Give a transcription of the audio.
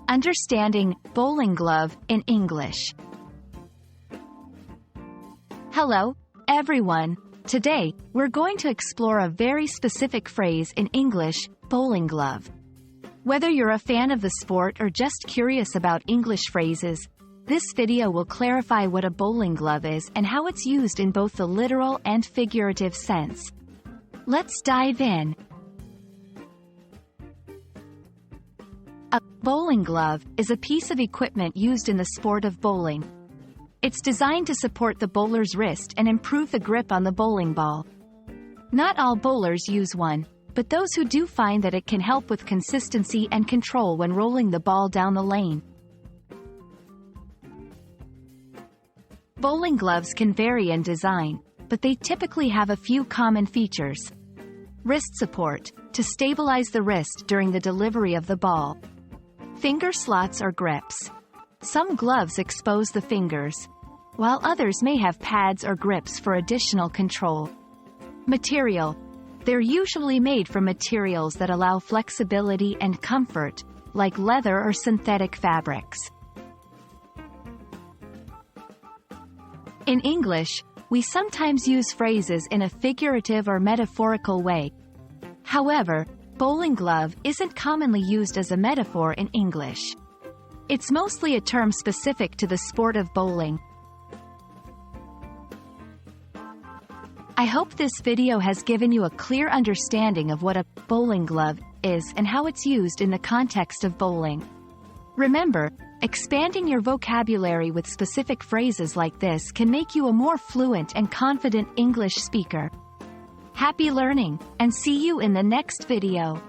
Understanding bowling glove in English. Hello, everyone. Today, we're going to explore a very specific phrase in English, bowling glove. Whether you're a fan of the sport or just curious about English phrases, this video will clarify what a bowling glove is and how it's used in both the literal and figurative sense. Let's dive in. A bowling glove is a piece of equipment used in the sport of bowling. It's designed to support the bowler's wrist and improve the grip on the bowling ball. Not all bowlers use one, but those who do find that it can help with consistency and control when rolling the ball down the lane. Bowling gloves can vary in design, but they typically have a few common features. Wrist support, to stabilize the wrist during the delivery of the ball. Finger slots or grips. Some gloves expose the fingers, while others may have pads or grips for additional control. Material. They're usually made from materials that allow flexibility and comfort, like leather or synthetic fabrics. In English, we sometimes use phrases in a figurative or metaphorical way. However, bowling glove isn't commonly used as a metaphor in English. It's mostly a term specific to the sport of bowling. I hope this video has given you a clear understanding of what a bowling glove is and how it's used in the context of bowling. Remember, expanding your vocabulary with specific phrases like this can make you a more fluent and confident English speaker. Happy learning, and see you in the next video.